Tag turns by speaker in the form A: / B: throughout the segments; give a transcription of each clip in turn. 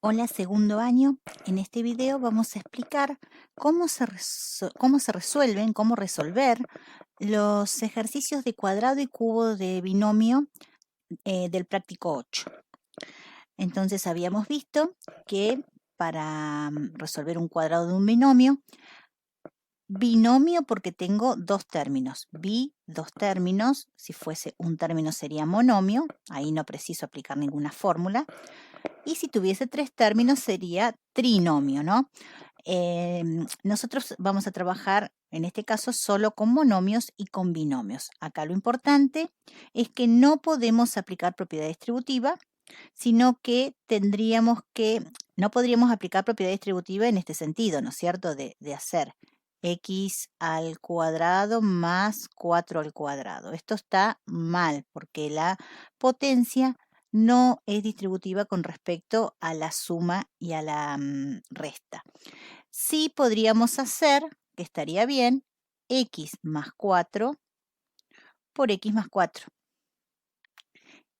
A: Hola, segundo año. En este video vamos a explicar cómo se resuelven, cómo resolver los ejercicios de cuadrado y cubo de binomio del práctico 8. Entonces habíamos visto que para resolver un cuadrado de un binomio porque tengo dos términos, dos términos, si fuese un término sería monomio, ahí no preciso aplicar ninguna fórmula. Y si tuviese tres términos sería trinomio, ¿no? Nosotros vamos a trabajar en este caso solo con monomios y con binomios. Acá lo importante es que no podemos aplicar propiedad distributiva, sino que no podríamos aplicar propiedad distributiva en este sentido, ¿no es cierto? De hacer x al cuadrado más 4 al cuadrado. Esto está mal porque la potencia no es distributiva con respecto a la suma y a la resta. Sí podríamos hacer, que estaría bien, x más 4 por x más 4.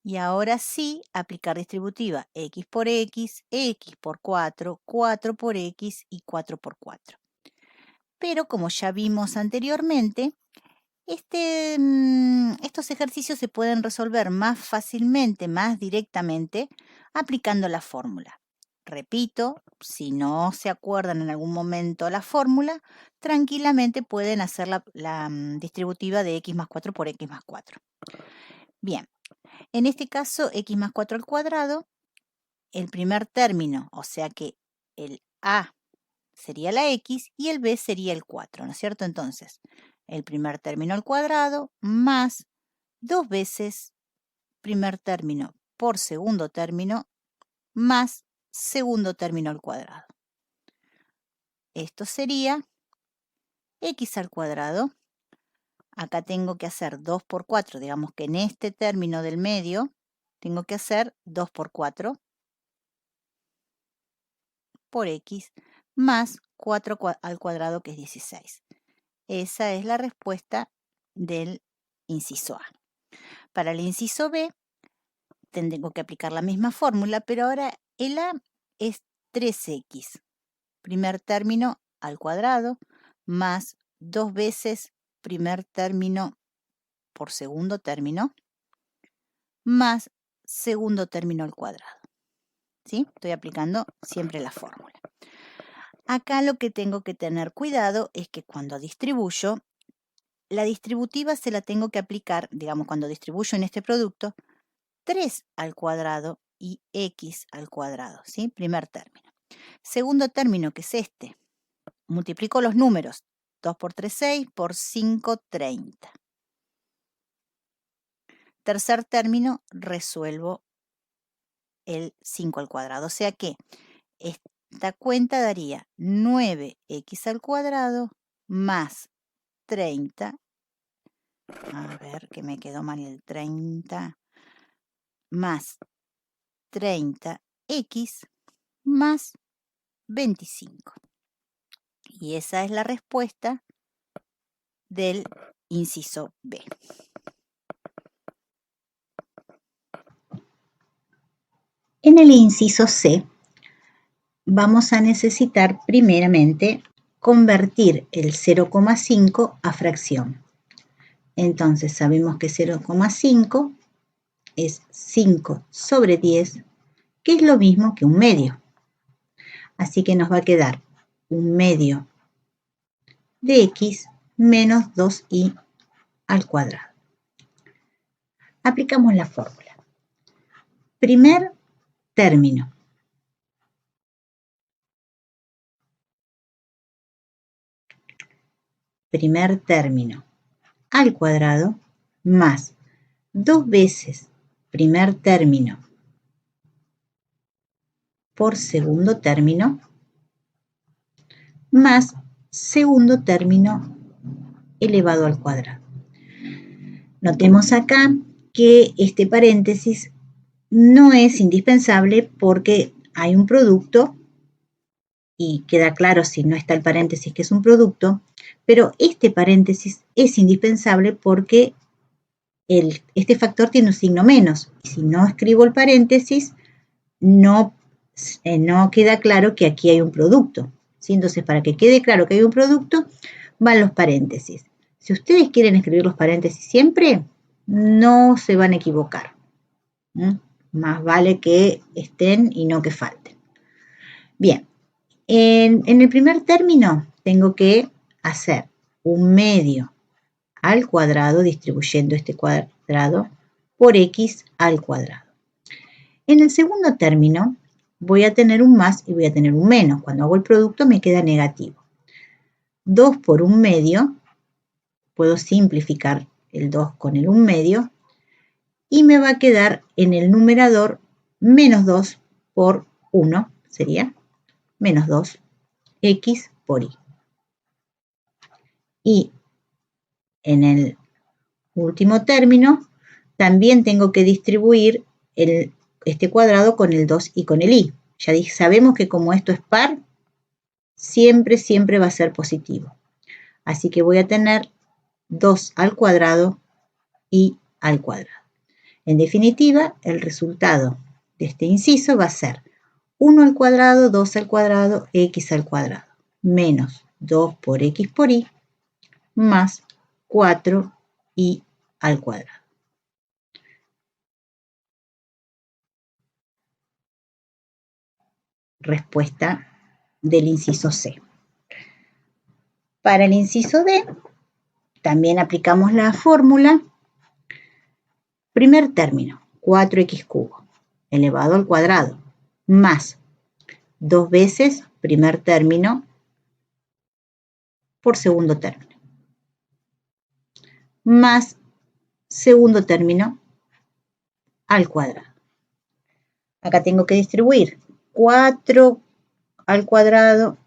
A: Y ahora sí, aplicar distributiva, x por 4, 4 por x y 4 por 4. Pero como ya vimos anteriormente, estos ejercicios se pueden resolver más fácilmente, más directamente, aplicando la fórmula. Repito, si no se acuerdan en algún momento la fórmula, tranquilamente pueden hacer la distributiva de x más 4 por x más 4. Bien, en este caso, x más 4 al cuadrado, el primer término, o sea que el a sería la x y el b sería el 4, ¿no es cierto? Entonces, el primer término al cuadrado más 2 veces primer término por segundo término más segundo término al cuadrado. Esto sería x al cuadrado. Acá tengo que hacer 2 por 4, digamos que en este término del medio tengo que hacer 2 por 4 por x más 4 al cuadrado, que es 16. Esa es la respuesta del inciso A. Para el inciso B, tengo que aplicar la misma fórmula, pero ahora el A es 3x, primer término al cuadrado, más 2 veces primer término por segundo término, más segundo término al cuadrado. ¿Sí? Estoy aplicando siempre la fórmula. Acá lo que tengo que tener cuidado es que cuando distribuyo, la distributiva se la tengo que aplicar, digamos, cuando distribuyo en este producto, 3 al cuadrado y x al cuadrado, ¿sí? Primer término. Segundo término, que es este, multiplico los números, 2 por 3, 6, por 5, 30. Tercer término, resuelvo el 5 al cuadrado, o sea que esta cuenta daría 9x al cuadrado más 30, a ver que me quedó mal el 30, más 30x más 25. Y esa es la respuesta del inciso B.
B: En el inciso C vamos a necesitar primeramente convertir el 0,5 a fracción. Entonces sabemos que 0,5 es 5 sobre 10, que es lo mismo que un medio. Así que nos va a quedar un medio de x menos 2y al cuadrado. Aplicamos la fórmula. Primer término. Primer término al cuadrado más 2 veces primer término por segundo término más segundo término elevado al cuadrado. Notemos acá que este paréntesis no es indispensable porque hay un producto y queda claro si no está el paréntesis que es un producto, pero este paréntesis es indispensable porque este factor tiene un signo menos. Y si no escribo el paréntesis, no no queda claro que aquí hay un producto. ¿Sí? Entonces, para que quede claro que hay un producto, van los paréntesis. Si ustedes quieren escribir los paréntesis siempre, no se van a equivocar. Más vale que estén y no que falten. Bien, en el primer término tengo que hacer un medio al cuadrado distribuyendo este cuadrado por x al cuadrado. En el segundo término voy a tener un más y voy a tener un menos. Cuando hago el producto me queda negativo. 2 por 1 medio, puedo simplificar el 2 con el 1 medio, y me va a quedar en el numerador menos 2 por 1, sería menos 2, x por y. Y en el último término, también tengo que distribuir este cuadrado con el 2 y con el y. Ya sabemos que como esto es par, siempre, siempre va a ser positivo. Así que voy a tener 2 al cuadrado y al cuadrado. En definitiva, el resultado de este inciso va a ser 1 al cuadrado, 2 al cuadrado, x al cuadrado, menos 2 por x por y, más 4y al cuadrado. Respuesta del inciso C. Para el inciso D, también aplicamos la fórmula. Primer término, 4x cubo elevado al cuadrado, más 2 veces primer término por segundo término, más segundo término al cuadrado. Acá tengo que distribuir 4 al cuadrado,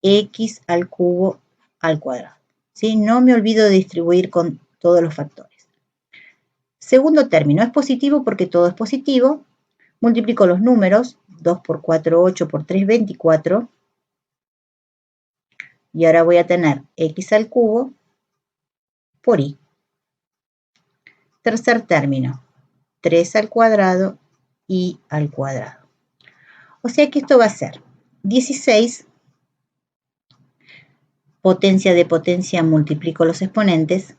B: x al cubo al cuadrado. ¿Sí? No me olvido de distribuir con todos los factores. Segundo término es positivo porque todo es positivo. Multiplico los números, 2 por 4, 8 por 3, 24. Y ahora voy a tener x al cubo por y. Tercer término, 3 al cuadrado y al cuadrado. O sea que esto va a ser 16, potencia de potencia multiplico los exponentes,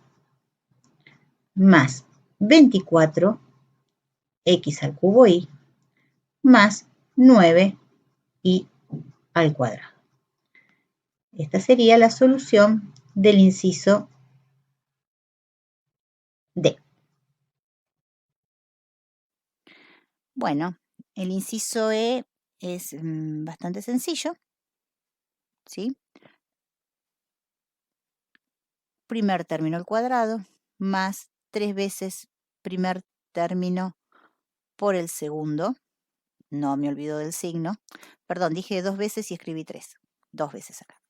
B: más 24, x al cubo y, más 9 y al cuadrado. Esta sería la solución del inciso D.
A: Bueno, el inciso E es bastante sencillo, ¿sí? Primer término al cuadrado, más 3 veces primer término por el segundo. No me olvido del signo. Perdón, dije 2 veces y escribí 3. 2 veces acá.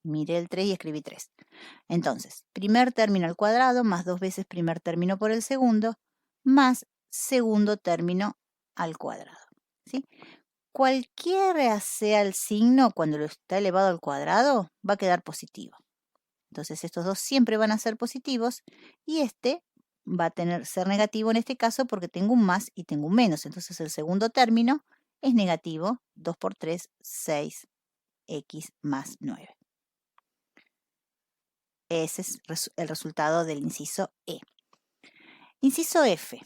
A: Miré el 3 y escribí 3. Entonces, primer término al cuadrado más 2 veces primer término por el segundo, más segundo término al cuadrado. ¿Sí? Cualquiera sea el signo, cuando lo está elevado al cuadrado, va a quedar positivo. Entonces, estos dos siempre van a ser positivos y este va a ser negativo en este caso porque tengo un más y tengo un menos. Entonces, el segundo término es negativo. 2 por 3, 6x más 9. Ese es el resultado del inciso E. Inciso F.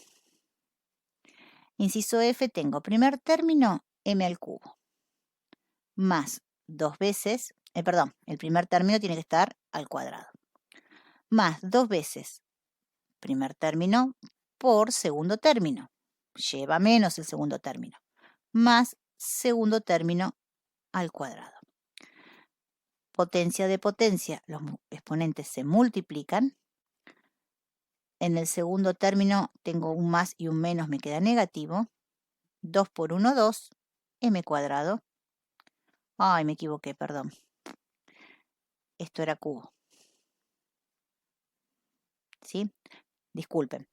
A: Inciso F tengo primer término m al cubo más 2 veces, el primer término tiene que estar al cuadrado, más 2 veces primer término por segundo término, lleva menos el segundo término, más segundo término al cuadrado. Potencia de potencia, los exponentes se multiplican. En el segundo término tengo un más y un menos, me queda negativo. 2 por 1, 2, m cuadrado. Ay, me equivoqué, perdón. Esto era cubo. ¿Sí? Disculpen.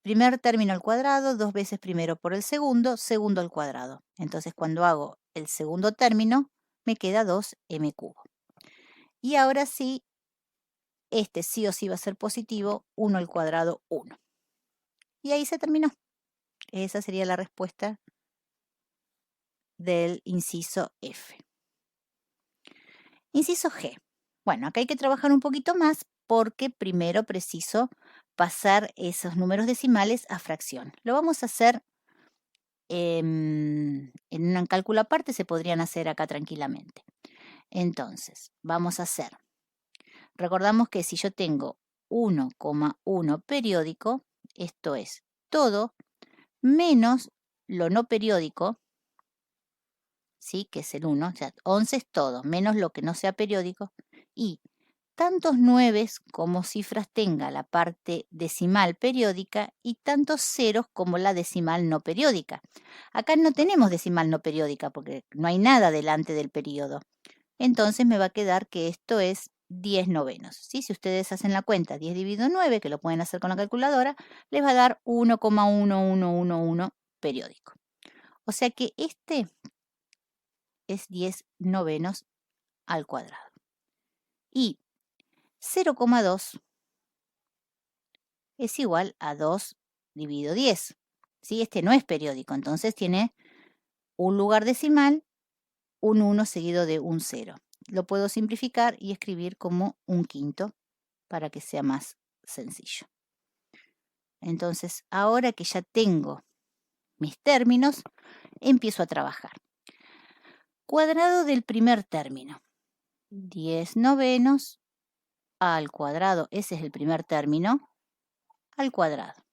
A: Primer término al cuadrado, 2 veces primero por el segundo, segundo al cuadrado. Entonces, cuando hago el segundo término, me queda 2m cubo. Y ahora sí, este sí o sí va a ser positivo, 1 al cuadrado, 1. Y ahí se terminó. Esa sería la respuesta del inciso F. Inciso G. Bueno, acá hay que trabajar un poquito más porque primero preciso pasar esos números decimales a fracción. Lo vamos a hacer en un cálculo aparte, se podrían hacer acá tranquilamente. Entonces, vamos a hacer. Recordamos que si yo tengo 1,1 periódico, esto es todo menos lo no periódico, ¿sí? Que es el 1, o sea, 11 es todo, menos lo que no sea periódico, y tantos 9 como cifras tenga la parte decimal periódica y tantos ceros como la decimal no periódica. Acá no tenemos decimal no periódica porque no hay nada delante del periodo. Entonces me va a quedar que esto es 10 novenos. ¿Sí? Si ustedes hacen la cuenta 10 dividido 9, que lo pueden hacer con la calculadora, les va a dar 1,1111 periódico. O sea que este es 10 novenos al cuadrado. Y 0,2 es igual a 2 dividido 10. ¿Sí? Este no es periódico, entonces tiene un lugar decimal, un 1 seguido de un 0. Lo puedo simplificar y escribir como un quinto para que sea más sencillo. Entonces, ahora que ya tengo mis términos, empiezo a trabajar. Cuadrado del primer término. 10 novenos al cuadrado, ese es el primer término, al cuadrado.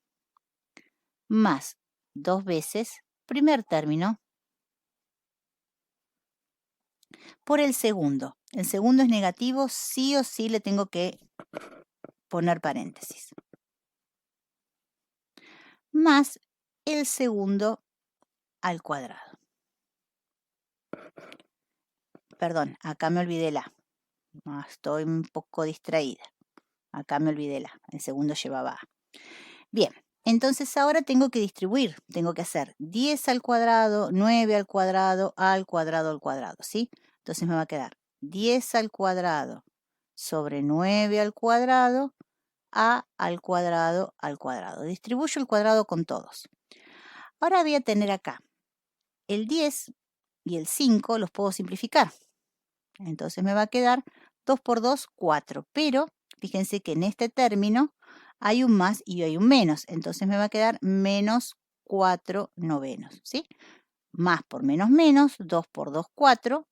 A: Más 2 veces primer término por el segundo. El segundo es negativo, sí o sí le tengo que poner paréntesis. Más el segundo al cuadrado. Perdón, acá me olvidé la. Estoy un poco distraída. Acá me olvidé la. El segundo llevaba A. Bien, entonces ahora tengo que distribuir. Tengo que hacer 10 al cuadrado, 9 al cuadrado, al cuadrado, ¿sí? Entonces me va a quedar 10 al cuadrado sobre 9 al cuadrado, A al cuadrado, Distribuyo el cuadrado con todos. Ahora voy a tener acá el 10 y el 5 los puedo simplificar. Entonces me va a quedar 2 por 2, 4. Pero fíjense que en este término hay un más y hay un menos. Entonces me va a quedar menos 4 novenos. ¿Sí? Más por menos menos, 2 por 2, 4.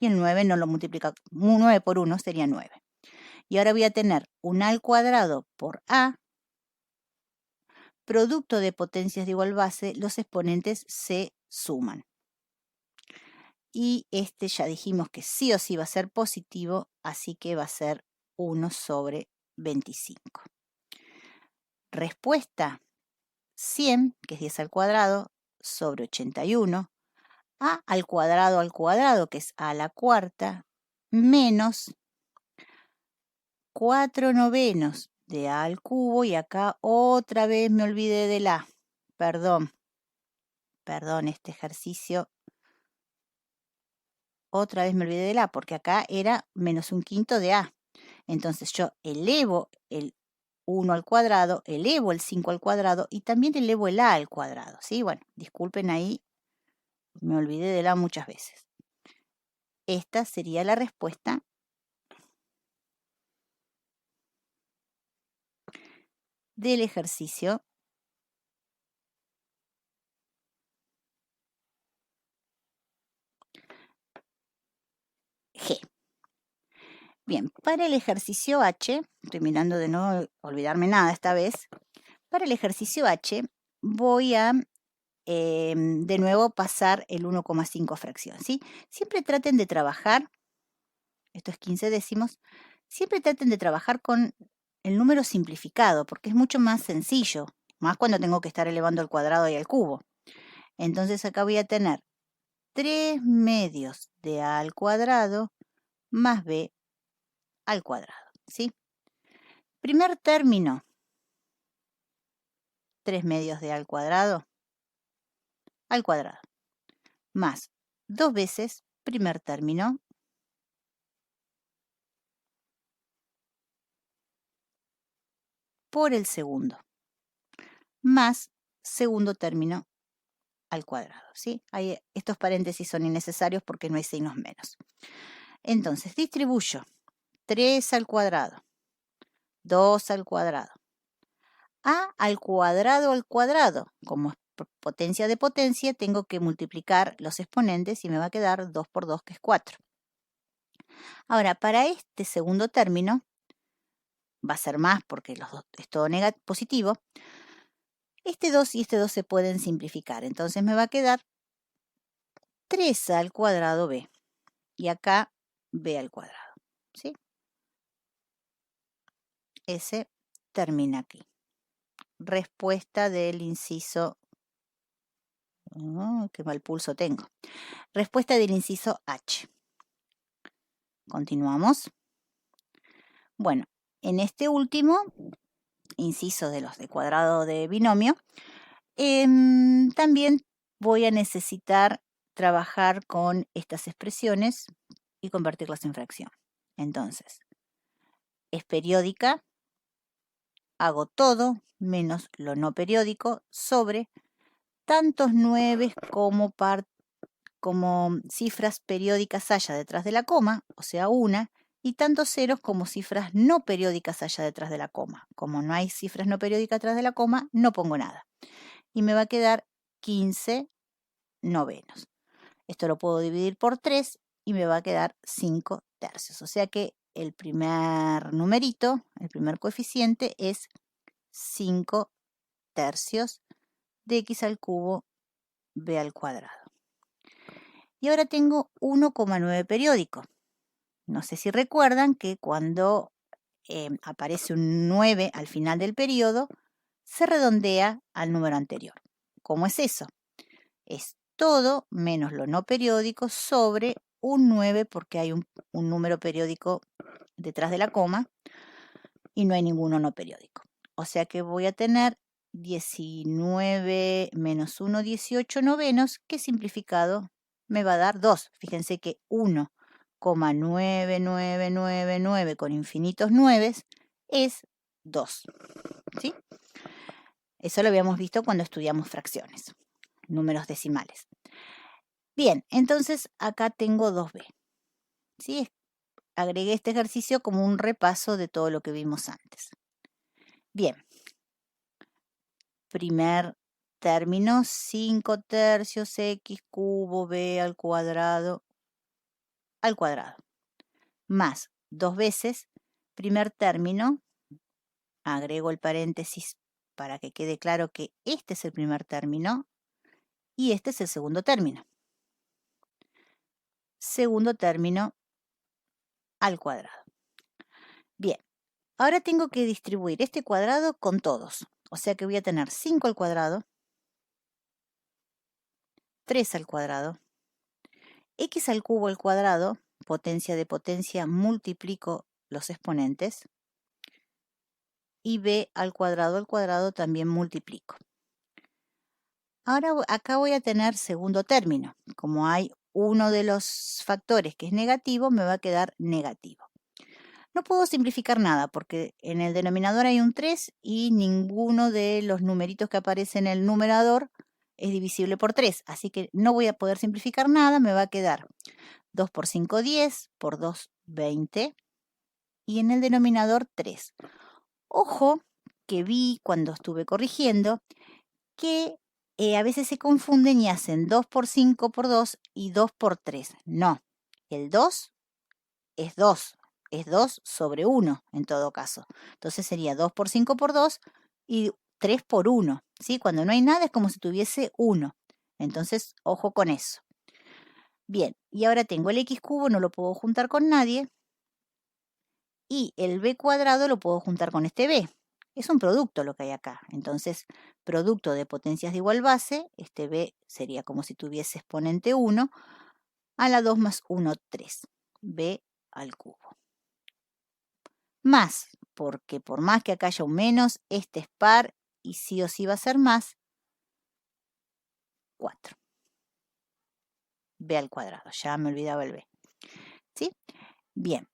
A: Y el 9 no lo multiplica. 9 por 1 sería 9. Y ahora voy a tener un A al cuadrado por A. Producto de potencias de igual base, los exponentes se suman. Y este ya dijimos que sí o sí va a ser positivo, así que va a ser 1 sobre 25. Respuesta 100, que es 10 al cuadrado, sobre 81. A al cuadrado, que es a la cuarta, menos 4 novenos de A al cubo, y acá otra vez me olvidé del A. Perdón, este ejercicio. Otra vez me olvidé del A, porque acá era menos un quinto de A. Entonces yo elevo el 1 al cuadrado, elevo el 5 al cuadrado y también elevo el A al cuadrado. ¿Sí? Bueno, disculpen ahí, me olvidé del A muchas veces. Esta sería la respuesta del ejercicio G. Bien, para el ejercicio H, estoy mirando de no olvidarme nada esta vez, para el ejercicio H voy a de nuevo pasar el 1,5 fracción. ¿Sí? Siempre traten de trabajar, esto es 15 décimos, siempre traten de trabajar con el número simplificado, porque es mucho más sencillo, más cuando tengo que estar elevando al cuadrado y al cubo. Entonces acá voy a tener 3 medios de A al cuadrado más B al cuadrado. ¿Sí? Primer término, 3 medios de A al cuadrado, más 2 veces primer término por el segundo, más segundo término al cuadrado, ¿sí? Estos paréntesis son innecesarios porque no hay signos menos. Entonces, distribuyo 3 al cuadrado, 2 al cuadrado, a al cuadrado. Como es potencia de potencia, tengo que multiplicar los exponentes y me va a quedar 2 por 2, que es 4. Ahora, para este segundo término, va a ser más porque es todo positivo, este 2 y este 2 se pueden simplificar. Entonces me va a quedar 3 al cuadrado b. Y acá b al cuadrado, ¿sí? Ese termina aquí. Respuesta del inciso... Oh, qué mal pulso tengo. Respuesta del inciso H. Continuamos. Bueno, en este último inciso de los de cuadrado de binomio, también voy a necesitar trabajar con estas expresiones y convertirlas en fracción. Entonces, es periódica, hago todo menos lo no periódico sobre tantos 9 como cifras periódicas haya detrás de la coma, o sea, una, y tantos ceros como cifras no periódicas haya detrás de la coma. Como no hay cifras no periódicas detrás de la coma, no pongo nada. Y me va a quedar 15 novenos. Esto lo puedo dividir por 3 y me va a quedar 5 tercios. O sea que el primer numerito, el primer coeficiente es 5 tercios de x al cubo b al cuadrado. Y ahora tengo 1,9 periódico. No sé si recuerdan que cuando aparece un 9 al final del periodo, se redondea al número anterior. ¿Cómo es eso? Es todo menos lo no periódico sobre un 9 porque hay un número periódico detrás de la coma y no hay ninguno no periódico. O sea que voy a tener 19 menos 1, 18 novenos, que simplificado me va a dar 2. Fíjense que 1,9999 con infinitos 9 es 2. ¿Sí? Eso lo habíamos visto cuando estudiamos fracciones, números decimales. Bien, entonces acá tengo 2b. ¿Sí? Agregué este ejercicio como un repaso de todo lo que vimos antes. Bien. Primer término, 5 tercios x cubo b al cuadrado, más 2 veces, primer término, agrego el paréntesis para que quede claro que este es el primer término y este es el segundo término. Segundo término al cuadrado. Bien, ahora tengo que distribuir este cuadrado con todos. O sea que voy a tener 5 al cuadrado, 3 al cuadrado, x al cubo al cuadrado, potencia de potencia, multiplico los exponentes, y b al cuadrado también multiplico. Ahora acá voy a tener segundo término. Como hay uno de los factores que es negativo, me va a quedar negativo. No puedo simplificar nada porque en el denominador hay un 3 y ninguno de los numeritos que aparecen en el numerador es divisible por 3. Así que no voy a poder simplificar nada, me va a quedar 2 por 5, 10, por 2, 20, y en el denominador 3. Ojo que vi cuando estuve corrigiendo que a veces se confunden y hacen 2 por 5 por 2 y 2 por 3. No, el 2 es 2, es 2 sobre 1 en todo caso. Entonces sería 2 por 5 por 2 y 3 por 1. ¿Sí? Cuando no hay nada es como si tuviese 1. Entonces, ojo con eso. Bien, y ahora tengo el x cubo, no lo puedo juntar con nadie. Y el b cuadrado lo puedo juntar con este b. Es un producto lo que hay acá. Entonces, producto de potencias de igual base, este b sería como si tuviese exponente 1, a la 2 más 1, 3. b al cubo. Más, porque por más que acá haya un menos, este es par y sí o sí va a ser más, 4. b al cuadrado. Ya me olvidaba el b. ¿Sí? Bien.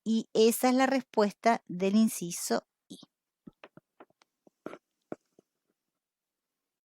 A: Y esa es la respuesta del inciso